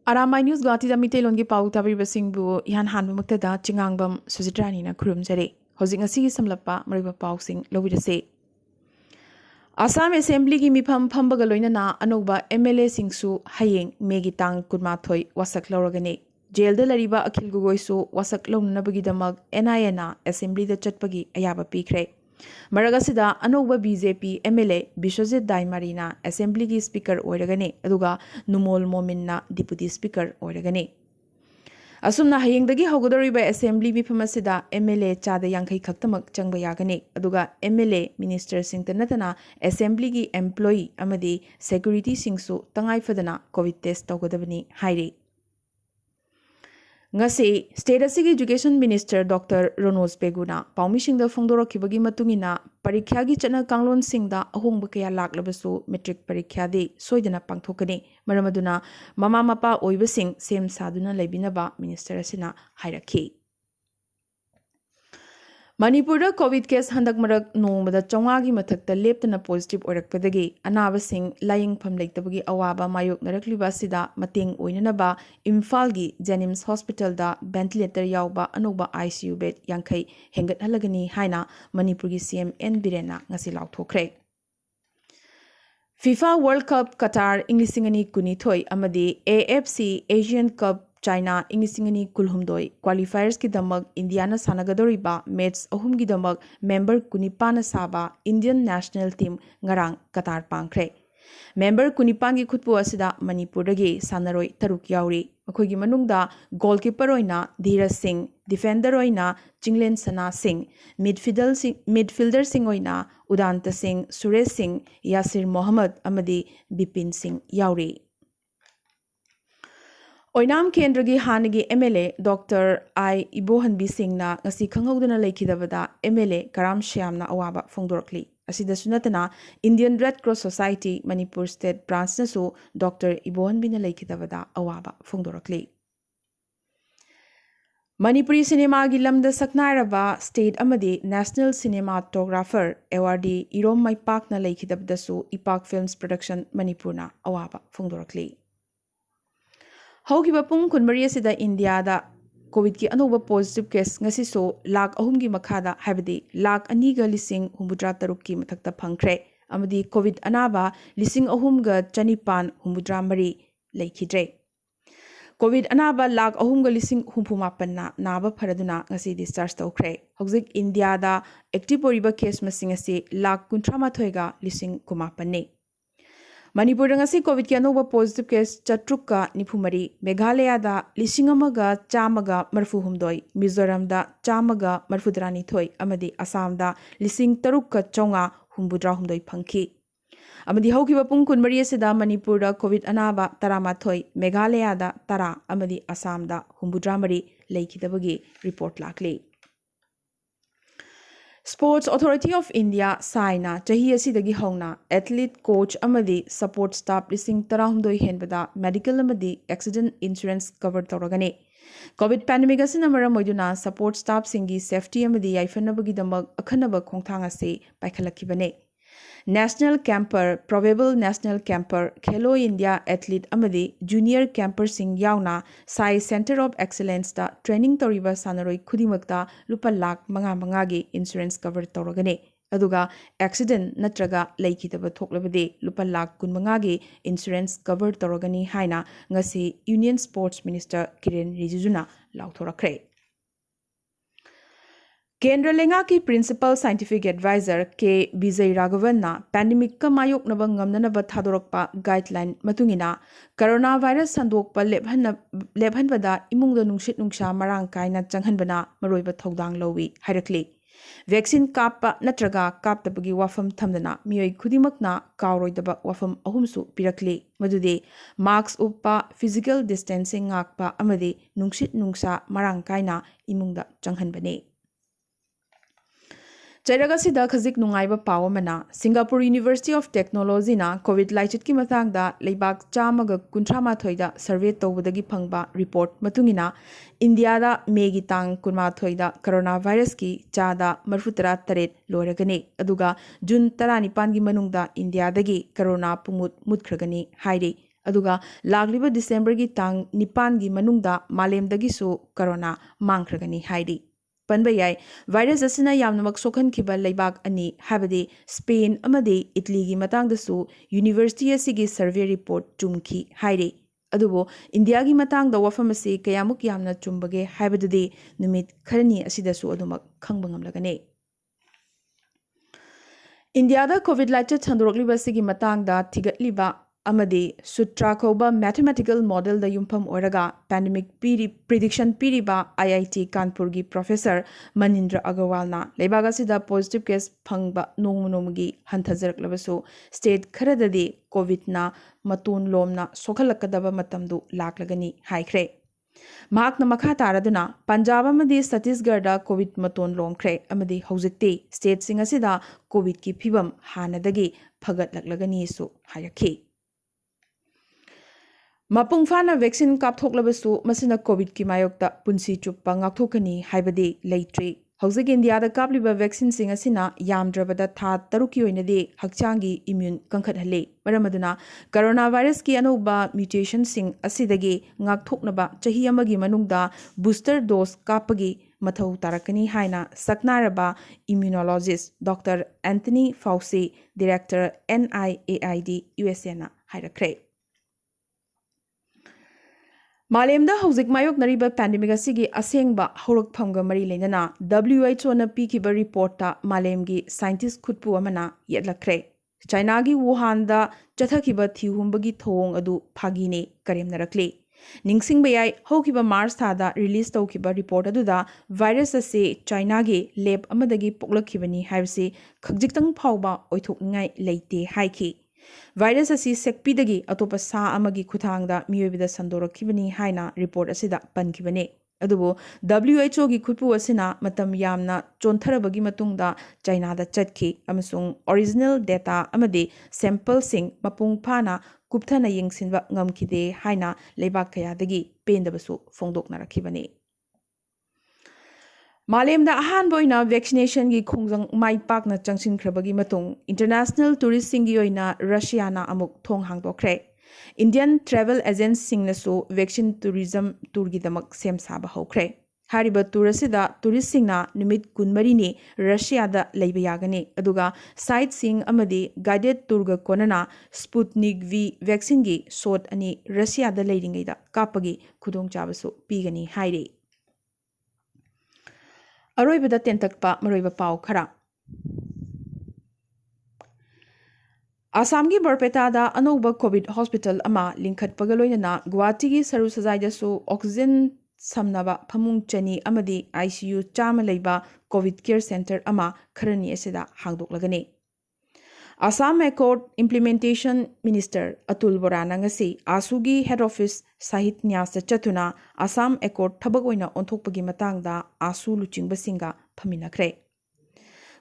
Arambai News Guwahati da Mitelongi Pau tabiribasingbu ihan hanbamuktada Chingangbam Sujitrani khurumjare. Hojik ngasi samlappa mariba pausing lobirase. Assam Assembly gi mifam phambaga loinana anoba MLA singsu hayeng megi tang kunmathoi wasak loragane. Jailda lariba Akhil Gogoi wasak lomnabagi damag NIA na Assembly da chatpagi ayaba pikre. Maragasida anoba BJP MLA Bishojit Daimarina Assembly gi Speaker oiragane aduga Numol Mominna Deputy Speaker oiragane. Asumna hayengdagi haugadoriba Assembly mifamasida MLA chada yankai khaktamak changba yagane aduga MLA Minister Singtanatana Assembly gi employee amadi security singsu tangai fadana COVID test tawgadabani hairi. Ngasi State Asigi Education Minister Dr. Ronald Peguna Paumishingda Fongdorokibagi matungina Parikyagi Chana Kanglon Singda Ahongba kaya laklabasu metric parikyadi soidana pangthokani maramaduna mama mapa oibasing sem saduna laibinaba minister asina hairaki. Manipur COVID case handak marak nongmada chongagi mathakta leptana positive oirakpadagi anabasing laying pham leitabagi awaba mayok narakliba sida mateng oinanaba Imphal gi Jenims Hospital da ventilator yawba anoba ICU bed yankai hengat halagani haina Manipur gi CM N Birena ngasi lauthokre. FIFA World Cup Qatar Inglisingani kunithoi amadi AFC Asian Cup China Inglisingani kulhumdoi qualifiers ki damak Indiana sanagadoriba match ahum ki damak member kunipana saba Indian national team ngarang Qatar pangkre. Member kunipan ki khutpu asida Manipur dagi sanaroi taruk yauri. Makoigi manungda goalkeeper oina Dheeraj Singh, defender oina Chinglen Sana Singh, midfielder Singh oina Udanta Singh, Suresh Singh, Yasir Mohammed amadi Bipin Singh yauri. Oinam Kendragi Hanagi MLA Dr. I Ibohanbi Singh na ngasi khanghaudana lekhidabada MLA Karam Shyamna awaba fongdorkli. Asida sunatana Indian Red Cross Society Manipur State Branch nasu Dr. Ibohanbi na lekhidabada awaba fongdorakli. Manipuri cinema gi lamda saknairaba state amadi National Cinematographer awardee Irom Maipak na lekhidabdasu Ipak Films Production Manipur na awaba fongdorakli. Haukiba pung kunmari asida India da COVID ki anoba positive case ngasi so lakh ahum gi makhada habadi lakh aniga lising humudra taruk ki mathakta phangkhre amadi COVID anaba lising ahum ga chanipan humudra mari leikhidre. COVID anaba lakh ahum ga lising humpumapan na naba pharaduna ngasi discharge tawkhre. Hojik India da active oriba case masing asi lakh kuntramathoi ga lising kumapan ne. Manipur ngasi COVID ki anoba positive case chatruka nifumari Meghalaya da lisingamaga chamaga marfuhumdoi Mizoram da chamaga marfudrani thoi amadi Assam da lising tarukka chonga humbudra humdoi phangki amadi haukiba pung kunmari asida Manipur da COVID anaba taramathoi Meghalaya da tara amadi Assam da humbudra mari leikidabagi report lakli. Sports Authority of India Saina Chahi asidagi hauna athlete coach amadi support staff lising tarahumdoi henbada medical amadi accident insurance cover toragane. COVID pandemic asina maram oiduna support staff singi safety amadi yaifanabagi damak akhanaba khongthang ase paikhalakibane. National Camper, Probable National Camper, Khelo India Athlete Amadi, Junior Camper Sing Yauna, Sai Center of Excellence da Training Toriba Sanaroi Kudimakta, Lupa Lak Manga Mangagi Insurance Cover Toragane. Aduga accident natraga laikitaba thoklabade Lupa Lak Kunmangagi Insurance Cover Toragani Haina ngasi Union Sports Minister Kiren Rijijuna Lauthorakre. Kendra Lenga ki Principal Scientific Advisor K. Vijay Raghavan na pandemic ka mayok na bang ngamna na bathadorokpa guideline matungina coronavirus sandokpa lebhan bada imungda nungshit nungsha marang kaina changhanbana maroiba thodang lowi hairakli vaccine kappa natraga kaptabagi wafam thamdana miyoi khudimakna kawroidaba wafam ahumsu pirakli madude mask uppa physical distancing ngakpa amadi nungshit nungsa marang kaina imungda changhanbane. Chairagasida Khazik Nungaiba Pawamana, Singapore University of Technology na COVID Laichit ki matangda Leibak Chamaga Kuntrama Thoida survey tawdagi phangba report matungina India da Megi Tang Kunma Thoida coronavirus ki chada marfutara taret loragane aduga June 19 gi manungda India dagi corona pumut mutkragani hairi ꯑꯗꯨꯒ ꯂꯥꯛꯂꯤꯕ ꯗꯤꯁꯦꯝꯕꯔꯒꯤ ꯇꯥꯡ 9ꯒꯤ ꯃꯅꯨꯡꯗ ꯃꯥꯂꯦꯝꯗꯒꯤꯁꯨ corona ꯃꯥꯡꯈ꯭ꯔꯒꯅꯤ ꯍꯥꯏꯔꯤ ꯄꯟꯕ ꯌꯥꯏ virus ꯑꯁꯤꯅ ꯌꯥꯝꯅꯃꯛ ꯁꯣꯛꯍꯟꯈꯤꯕ ꯂꯩꯕꯥꯛ ꯑꯅꯤ ꯍꯥꯏꯕꯗꯤ ꯁ꯭ꯄꯦꯟ ꯑꯃꯗꯤ ꯏꯇꯂꯤꯒꯤ ꯃꯇꯥꯡꯗꯁꯨ ꯌꯨꯅꯤꯚꯔꯁꯤꯇꯤ ꯑꯁꯤꯒꯤ ꯁꯔꯚꯦ ꯔꯤꯄꯣꯔꯠ ꯆꯨꯝꯈꯤ ꯍꯥꯏꯔꯤ ꯑꯗꯨꯕꯨ ꯏꯟꯗꯤꯌꯥꯒꯤ ꯃꯇꯥꯡꯗ ꯋꯥꯐꯝ ꯑꯁꯤ ꯀꯌꯥꯃꯨꯛ ꯌꯥꯝꯅ ꯆꯨꯝꯕꯒꯦ ꯍꯥꯏꯕꯗꯨꯗꯤ ꯅꯨꯃꯤꯠ ꯈꯔꯅꯤ ꯑꯁꯤꯗꯁꯨ ꯑꯗꯨꯃꯛ ꯈꯪꯕ ꯉꯝꯂꯒꯅꯤ ꯏꯟꯗꯤꯌꯥꯗ ꯀꯣꯚꯤꯗ ꯂꯥꯏꯆꯠ ꯁꯟꯗꯣꯔꯛꯂꯤꯕ ꯑꯁꯤꯒꯤ ꯃꯇꯥꯡꯗ ꯊꯤꯒꯠꯂꯤꯕ ꯑꯃꯗꯤ ꯁꯨꯇ꯭ꯔꯥ ꯀꯧꯕ ꯃꯦꯊꯃꯦꯇꯤꯀꯦꯜ ꯃꯣꯗꯦꯜꯗ ꯌꯨꯝꯐꯝ ꯑꯣꯏꯔꯒ ꯄꯦꯟꯗꯦꯃꯤꯛ ꯄ꯭ꯔꯤꯗꯤꯛꯁꯟ ꯄꯤꯔꯤꯕ IIT ꯀꯥꯟꯄꯨꯔꯒꯤ ꯄ꯭ꯔꯣꯐꯦꯁꯔ ꯃꯅꯤꯟꯗ꯭ꯔ ꯑꯒꯔꯋꯥꯜꯅ ꯂꯩꯕꯥꯛ ꯑꯁꯤꯗ ꯄꯣꯖꯤꯇꯤꯚ ꯀꯦꯁ ꯐꯪꯕ ꯅꯣꯡꯃꯒꯤ ꯍꯟꯊꯖꯔꯛꯂꯕꯁꯨ ꯁ꯭ꯇꯦꯠ ꯈꯔꯗꯗꯤ ꯀꯣꯚꯤꯗꯅ ꯃꯇꯣꯟ ꯂꯣꯝꯅ ꯁꯣꯛꯍꯜꯂꯛꯀꯗꯕ ꯃꯇꯝꯗꯨ ꯂꯥꯛꯂꯒꯅꯤ ꯍꯥꯏꯈ꯭ꯔꯦ ꯃꯍꯥꯛꯅ ꯃꯈꯥ ꯇꯥꯔꯗꯨꯅ ꯄꯟꯖꯥꯕ ꯑꯃꯗꯤ ꯁꯠꯇꯤꯁꯒꯔꯗ ꯀꯣꯚꯤꯗ ꯃꯇꯣꯟ ꯂꯣꯝꯈ꯭ꯔꯦ ꯑꯃꯗꯤ ꯍꯧꯖꯤꯛꯇꯤ ꯁ꯭ꯇꯦꯠꯁꯤꯡ ꯑꯁꯤꯗ ꯀꯣꯚꯤꯗꯀꯤ ꯐꯤꯕꯝ ꯍꯥꯟꯅꯗꯒꯤ ꯐꯒꯠꯂꯛꯂꯒꯅꯤꯁꯨ ꯍꯥꯏꯔꯛꯈꯤ ꯃꯄꯨꯡ ꯐꯥꯅ ꯚꯦꯛꯁꯤꯟ ꯀꯥꯞꯊꯣꯛꯂꯕꯁꯨ ꯃꯁꯤꯅ ꯀꯣꯚꯤꯗꯀꯤ ꯃꯥꯌꯣꯛꯇ ꯄꯨꯟꯁꯤ ꯆꯨꯞꯄ ꯉꯥꯛꯊꯣꯛꯀꯅꯤ ꯍꯥꯏꯕꯗꯤ ꯂꯩꯇ꯭ꯔꯤ ꯍꯧꯖꯤꯛ ꯏꯟꯗꯤꯌꯥꯗ ꯀꯥꯞꯂꯤꯕ ꯚꯦꯛꯁꯤꯟꯁꯤꯡ ꯑꯁꯤꯅ ꯌꯥꯝꯗ꯭ꯔꯕꯗ ꯊꯥ 6ꯀꯤ ꯑꯣꯏꯅꯗꯤ ꯍꯛꯆꯥꯡꯒꯤ ꯏꯝꯃ꯭ꯌꯨꯟ ꯀꯟꯈꯠꯍꯜꯂꯤ ꯃꯔꯝ ꯑꯗꯨꯅ ꯀꯣꯔꯣꯅꯥ ꯚꯥꯏꯔꯁꯀꯤ ꯑꯅꯧꯕ ꯃ꯭ꯌꯨꯇꯦꯁꯟꯁꯤꯡ ꯑꯁꯤꯗꯒꯤ ꯉꯥꯛꯊꯣꯛꯅꯕ ꯆꯍꯤ ꯑꯃꯒꯤ ꯃꯅꯨꯡꯗ ꯕꯨꯁꯇꯔ ꯗꯣꯁ ꯀꯥꯞꯄꯒꯤ ꯃꯊꯧ ꯇꯥꯔꯛꯀꯅꯤ ꯍꯥꯏꯅ ꯁꯛꯅꯥꯏꯔꯕ ꯏꯝꯃ꯭ꯌꯨꯅꯣꯂꯣꯖꯤꯁ ꯗꯣꯛꯇꯔ ꯑꯦꯟꯊꯅꯤ ꯐꯥꯎꯁꯤ ꯗꯤꯔꯦꯛꯇꯔ NIAID USAꯅ ꯍꯥꯏꯔꯛꯈ꯭ꯔꯦ ꯃꯥꯂꯦꯝꯗ ꯍꯧꯖꯤꯛ ꯃꯥꯌꯣꯛꯅꯔꯤꯕ ꯄꯦꯟꯗꯦꯃꯤꯛ ꯑꯁꯤꯒꯤ ꯑꯁꯦꯡꯕ ꯍꯧꯔꯛꯐꯝꯒ ꯃꯔꯤ ꯂꯩꯅꯅ WHOꯅ ꯄꯤꯈꯤꯕ ꯔꯤꯄꯣꯔꯠꯇ ꯃꯥꯂꯦꯝꯒꯤ ꯁꯥꯏꯟꯇꯤꯁꯠ ꯈꯨꯠꯄꯨ ꯑꯃꯅ ꯌꯦꯠꯂꯛꯈ꯭ꯔꯦ ꯆꯥꯏꯅꯥꯒꯤ ꯋꯨꯍꯥꯟꯗ ꯆꯠꯊꯈꯤꯕ ꯊꯤꯍꯨꯝꯕꯒꯤ ꯊꯧꯑꯣꯡ ꯑꯗꯨ ꯐꯥꯒꯤꯅꯦ ꯀꯔꯦꯝꯅꯔꯛꯂꯤ ꯅꯤꯡꯁꯤꯡꯕ ꯌꯥꯏ ꯍꯧꯈꯤꯕ ꯃꯥꯔꯆ ꯊꯥꯗ ꯔꯤꯂꯤꯖ ꯇꯧꯈꯤꯕ ꯔꯤꯄꯣꯔꯠ ꯑꯗꯨꯗ ꯚꯥꯏꯔꯁ ꯑꯁꯤ ꯆꯥꯏꯅꯥꯒꯤ ꯂꯦꯕ ꯑꯃꯗꯒꯤ ꯄꯣꯛꯂꯛꯈꯤꯕꯅꯤ ꯍꯥꯏꯕꯁꯤ ꯈꯖꯤꯛꯇꯪ ꯐꯥꯎꯕ ꯑꯣꯏꯊꯣꯛꯅꯤꯡꯉꯥꯏ ꯂꯩꯇꯦ ꯍꯥꯏꯈꯤ ꯚꯥꯏꯔꯁ ꯑꯁꯤ ꯁꯦꯛꯄꯤꯗꯒꯤ ꯑꯇꯣꯞꯄ ꯁꯥ ꯑꯃꯒꯤ ꯈꯨꯠꯊꯥꯡꯗ ꯃꯤꯑꯣꯏꯕꯗ ꯁꯟꯗꯣꯔꯛꯈꯤꯕꯅꯤ ꯍꯥꯏꯅ ꯔꯤꯄꯣꯔꯠ ꯑꯁꯤꯗ ꯄꯟꯈꯤꯕꯅꯤ ꯑꯗꯨꯕꯨ WHOꯒꯤ ꯈꯨꯠꯄꯨ ꯑꯁꯤꯅ ꯃꯇꯝ ꯌꯥꯝꯅ ꯆꯣꯟꯊꯔꯕꯒꯤ ꯃꯇꯨꯡꯗ ꯆꯥꯏꯅꯥꯗ ꯆꯠꯈꯤ ꯑꯃꯁꯨꯡ ꯑꯣꯔꯤꯖꯤꯅꯦꯜ ꯗꯦꯇꯥ ꯑꯃꯗꯤ ꯁꯦꯝꯄꯜꯁꯤꯡ ꯃꯄꯨꯡ ꯐꯥꯅ ꯀꯨꯞꯊꯅ ꯌꯦꯡꯁꯤꯟꯕ ꯉꯝꯈꯤꯗꯦ ꯍꯥꯏꯅ ꯂꯩꯕꯥꯛ ꯀꯌꯥꯗꯒꯤ ꯄꯦꯟꯗꯕꯁꯨ ꯐꯣꯡꯗꯣꯛꯅꯔꯛꯈꯤꯕꯅꯤ ꯃꯥꯂꯦꯝꯗ ꯑꯍꯥꯟꯕ ꯑꯣꯏꯅ ꯚꯦꯛꯁꯤꯅꯦꯁꯟꯒꯤ ꯈꯣꯡꯖꯪ ꯃꯥꯏ ꯄꯥꯛꯅ ꯆꯪꯁꯤꯟꯈ꯭ꯔꯕꯒꯤ ꯃꯇꯨꯡ ꯏꯟꯇꯔꯅꯦꯁꯅꯦꯜ ꯇꯨꯔꯤꯁꯁꯤꯡꯒꯤ ꯑꯣꯏꯅ ꯔꯁꯤꯌꯥꯅ ꯑꯃꯨꯛ ꯊꯣꯡ ꯍꯥꯡꯗꯣꯛꯈ꯭ꯔꯦ ꯏꯟꯗꯤꯌꯟ ꯇ꯭ꯔꯦꯚꯦꯜ ꯑꯦꯖꯦꯟꯁꯤꯡꯅꯁꯨ ꯚꯦꯛꯁꯤꯟ ꯇꯨꯔꯤꯖꯝ ꯇꯨꯔꯒꯤꯗꯃꯛ ꯁꯦꯝ ꯁꯥꯕ ꯍꯧꯈ꯭ꯔꯦ ꯍꯥꯏꯔꯤꯕ ꯇꯨꯔ ꯑꯁꯤꯗ ꯇꯨꯔꯤꯁꯁꯤꯡꯅ ꯅꯨꯃꯤꯠ 24ꯅꯤ ꯔꯁꯤꯌꯥꯗ ꯂꯩꯕ ꯌꯥꯒꯅꯤ ꯑꯗꯨꯒ ꯁꯥꯏꯠꯁꯤꯡ ꯑꯃꯗꯤ ꯒꯥꯏꯗꯦꯗ ꯇꯨꯔꯒ ꯀꯣꯟꯅꯅ ꯁ꯭ꯄꯨꯠꯅꯤꯛ V ꯚꯦꯛꯁꯤꯟꯒꯤ ꯁꯣꯠ 2 ꯔꯁꯤꯌꯥꯗ ꯂꯩꯔꯤꯉꯩꯗ ꯀꯥꯞꯄꯒꯤ ꯈꯨꯗꯣꯡꯆꯥꯕꯁꯨ ꯄꯤꯒꯅꯤ ꯍꯥꯏꯔꯤ ꯑꯔꯣꯏꯕꯗ ꯇꯦꯟꯇꯛꯄ ꯃꯔꯨꯑꯣꯏꯕ ꯄꯥꯎ ꯈꯔ ꯑꯁꯥꯝꯒꯤ ꯕꯔꯄꯦꯇꯥꯗ ꯑꯅꯧꯕ ꯀꯣꯚꯤꯗ ꯍꯣꯁꯄꯤꯇꯥꯜ ꯑꯃ ꯂꯤꯡꯈꯠꯄꯒ ꯂꯣꯏꯅꯅ ꯒꯨꯋꯥꯍꯥꯇꯤꯒꯤ ꯁꯔꯨ ꯁꯖꯥꯏꯗꯁꯨ ꯑꯣꯛꯁꯤꯖꯦꯟ ꯁꯝꯅꯕ ꯐꯃꯨꯡ 200 ꯑꯃꯗꯤ ICU 100 ꯂꯩꯕ ꯀꯣꯚꯤꯗ ꯀꯦꯌꯔ ꯁꯦꯟꯇꯔ ꯑꯃ ꯈꯔꯅꯤ ꯑꯁꯤꯗ ꯍꯥꯡꯗꯣꯛꯂꯒꯅꯤ ꯑꯁꯥꯝ ꯑꯦꯀꯣꯔꯗ ꯏꯝꯄ꯭ꯂꯤꯃꯦꯟꯇꯦꯁꯟ ꯃꯤꯅꯤꯁꯇꯔ ꯑꯇꯨꯜ ꯕꯣꯔꯥꯅ ꯉꯁꯤ ꯑꯥꯁꯨꯒꯤ ꯍꯦꯗ ꯑꯣꯐꯤꯁ ꯁꯥꯍꯤꯠ ꯆꯠꯇꯨꯅ ꯑꯁꯥꯝ ꯑꯦꯀꯣꯔꯗ ꯊꯕꯛ ꯑꯣꯏꯅ ꯑꯣꯟꯊꯣꯛꯄꯒꯤ ꯃꯇꯥꯡꯗ ꯑꯥꯁꯨ ꯂꯨꯆꯤꯡꯕꯁꯤꯡꯒ ꯐꯝꯃꯤꯟꯅꯈ꯭ꯔꯦ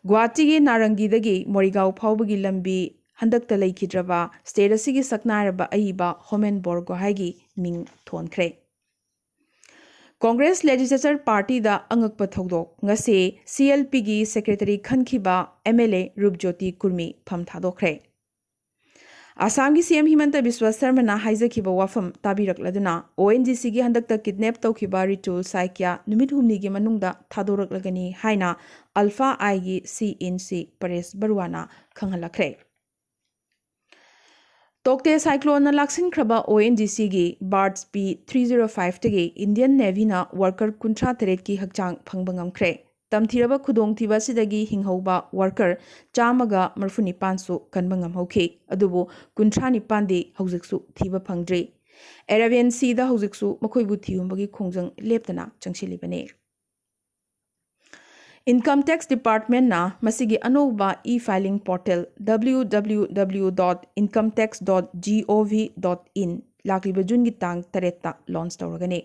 ꯒꯨꯋꯥꯍꯥꯇꯤꯒꯤ ꯅꯥꯔꯪꯒꯤꯗꯒꯤ ꯃꯣꯔꯤꯒꯥꯎ ꯐꯥꯎꯕꯒꯤ ꯂꯝꯕꯤ ꯍꯟꯗꯛꯇ ꯂꯩꯈꯤꯗ꯭ꯔꯕ ꯁ꯭ꯇꯦꯠ ꯑꯁꯤꯒꯤ ꯁꯛꯅꯥꯏꯔꯕ ꯑꯏꯕ ꯍꯣꯃꯦꯟ ꯕꯣꯔꯒꯣꯍꯥꯏꯒꯤ ꯃꯤꯡ ꯊꯣꯟꯈ꯭ꯔꯦ ꯀꯣꯡꯒ꯭ꯔꯦꯁ ꯂꯦꯖꯤꯁꯂꯦꯆꯔ ꯄꯥꯔꯇꯤꯗ ꯑꯉꯛꯄ ꯊꯧꯗꯣꯛ ꯉꯁꯤ CLPꯒꯤ ꯁꯦꯀ꯭ꯔꯦꯇꯔꯤ ꯈꯟꯈꯤꯕ MLA ꯔꯨꯞꯖꯣꯇꯤ ꯀꯨꯔꯃꯤ ꯐꯝ ꯊꯥꯗꯣꯛꯈ꯭ꯔꯦ ꯑꯁꯥꯝꯒꯤ CM ꯍꯤꯃꯟꯇ ꯕꯤꯁ꯭ꯋ ꯁꯔꯃꯅ ꯍꯥꯏꯖꯈꯤꯕ ꯋꯥꯐꯝ ꯇꯥꯕꯤꯔꯛꯂꯗꯨꯅ ONGCꯒꯤ ꯍꯟꯗꯛꯇ ꯀꯤꯗꯅꯦꯞ ꯇꯧꯈꯤꯕ ꯔꯤꯇꯨꯜ ꯁꯥꯏꯀ꯭ꯌꯥ ꯅꯨꯃꯤꯠ 8ꯅꯤꯒꯤ ꯃꯅꯨꯡꯗ ꯊꯥꯗꯣꯔꯛꯂꯒꯅꯤ ꯍꯥꯏꯅ ꯑꯜꯐꯥ ꯑꯥꯏꯒꯤ CNC ꯄꯔꯦꯁ ꯕꯔꯨꯋꯥꯅ ꯈꯪꯍꯜꯂꯛꯈ꯭ꯔꯦ ꯇꯣꯛꯇꯦ ꯁꯥꯏꯀ꯭ꯂꯣꯟꯅ ꯂꯥꯛꯁꯤꯟꯈ꯭ꯔꯕ ONGCꯒꯤ ꯕꯥꯔꯠꯁ P305ꯇꯒꯤ ꯏꯟꯗꯤꯌꯟ ꯅꯦꯚꯤꯅ ꯋꯥꯔꯀꯔ 38ꯀꯤ ꯍꯛꯆꯥꯡ ꯐꯪꯕ ꯉꯝꯈ꯭ꯔꯦ ꯇꯝꯊꯤꯔꯕ ꯈꯨꯗꯣꯡꯊꯤꯕ ꯑꯁꯤꯗꯒꯤ ꯍꯤꯡꯍꯧꯕ ꯋꯥꯔꯀꯔ 139ꯁꯨ ꯀꯟꯕ ꯉꯝꯍꯧꯈꯤ ꯑꯗꯨꯕꯨ 39ꯗꯤ ꯍꯧꯖꯤꯛꯁꯨ ꯊꯤꯕ ꯐꯪꯗ꯭ꯔꯤ ꯑꯦꯔꯥꯕꯤꯌꯟ ꯁꯤꯗ ꯍꯧꯖꯤꯛꯁꯨ ꯃꯈꯣꯏꯕꯨ ꯊꯤꯍꯨꯝꯕꯒꯤ ꯈꯣꯡꯖꯪ ꯂꯦꯞꯇꯅ ꯆꯪꯁꯤꯜꯂꯤꯕꯅꯤ ꯏꯟꯀꯝ ꯇꯦꯛꯁ ꯗꯤꯄꯥꯔꯠꯃꯦꯟꯠꯅ ꯃꯁꯤꯒꯤ ꯑꯅꯧꯕ ꯏ-ꯐꯥꯏꯂꯤꯡ ꯄꯣꯔꯇꯦꯜ www.incometax.gov.in ꯂꯥꯛꯂꯤꯕ ꯖꯨꯟꯒꯤ ꯇꯥꯡ 8ꯇ ꯂꯣꯟꯆ ꯇꯧꯔꯒꯅꯤ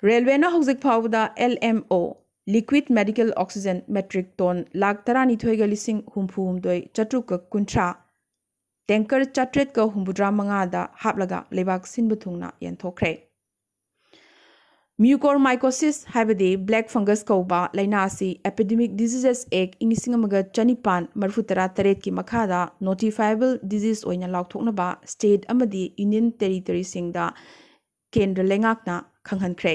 ꯔꯦꯜꯋꯦꯅ ꯍꯧꯖꯤꯛ ꯐꯥꯎꯕꯗ LMO liquid medical oxygen metric ton 12,69,760 ꯇꯦꯡꯀꯔ 765ꯗ ꯍꯥꯞꯂꯒ ꯂꯩꯕꯥꯛ ꯁꯤꯟꯕ ꯊꯨꯡꯅ ꯌꯦꯟꯊꯣꯛꯈ꯭ꯔꯦ म्यूकोरमाइकोसिस हाइबदी ब्लैक फंगस कौबा लाइनासी एपिडेमिक डिजीजेस एक्ट इंगिसिंग अमगा चनिपान मरफुतरा तरेत की मखादा नोटिफाइबल डिजीज ओइना लाउथोकनबा स्टेट अमदी यूनियन टेरिटरी सिंगदा केंद्र लेंगाकना खंगहनख्रे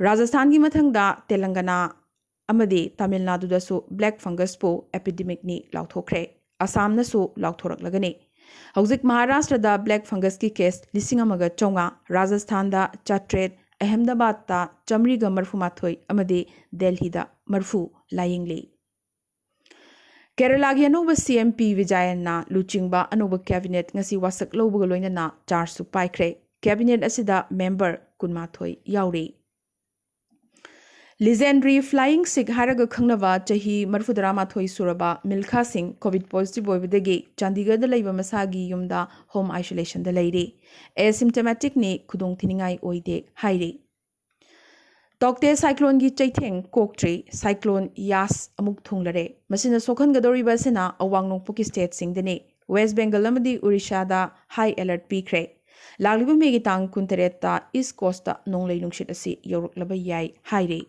राजस्थान की मथंगदा तेलंगाना अमदी तमिलनाडुदसु ब्लैक फंगस पो एपिडेमिक नि लाउथोखरे असम नसु लाउथोरकलगने हौजिक महाराष्ट्र ब्लैक फंगस की केस 1400 राजस्थान चात्रेट अहमदाबाद चमरीग मरफुमाथोई दिल्ली मरफू लाइंगली केरला की अनौब CMP विजयना लुचिंगबा अनौब कैबिनेट ngasi वासक लौबग लोइनना चार्ज सु पाइख्रे कैबिनेट असिदा मेंबर कुनमाथोई याउरी Legendary Flying Sikh Haraga Khangnawa Chahi Marfudara Mathoi Suraba Milkha Singh COVID positive Boybedegi Chandigarh da Laiba Masagi Yumda Home Isolation da Leire Asymptomatic ni Khudong Thiningai Oide Haire Tokte Cyclone gi Chaitheng Koktri Cyclone Yas Amuk Thunglare Masina Sokhan Gadori Basina Awangnog Puki State Singdene West Bengal Amadi Urisha da High Alert Pikre Laglibu Megi Tang Kuntereta East Coast da Nonglai Nungshit Asi Yoruk Laba Yai Haire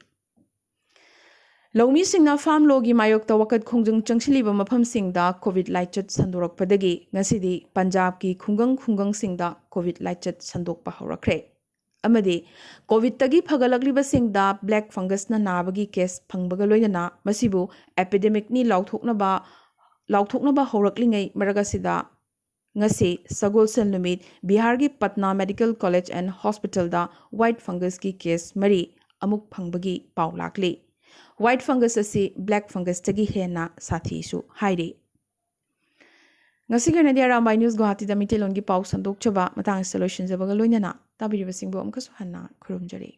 लौमी सिंगना farm लोगी मायोक्ता वकत खोंजंग चंगसिलिबा मफम सिंगदा Covid लाइचत संदोरकपदगी ngасidi Punjab की खुंगंग सिंगदा Covid लाइचत संदोकपा हौरखरे अमदि Covid तगी फगलकलिबा सिंगदा black fungus ना नाबगी case फंगबगा लोइना मसिबु epidemic नि लाउथोकनबा हौरकलिङै मरगसिदा ngasi sagolsel numit Bihar की Patna medical college and hospital दा white fungus की केस मरी अमुक फंगबगी पाउ लाकली White fungus asi black fungus tagi hena sathi su hairi ngasi gana dia Arambai news Guwahati da mitelon gi pau sandok chaba matang solution jabaga loinana tabiri basingbo amka su hanna khurumjari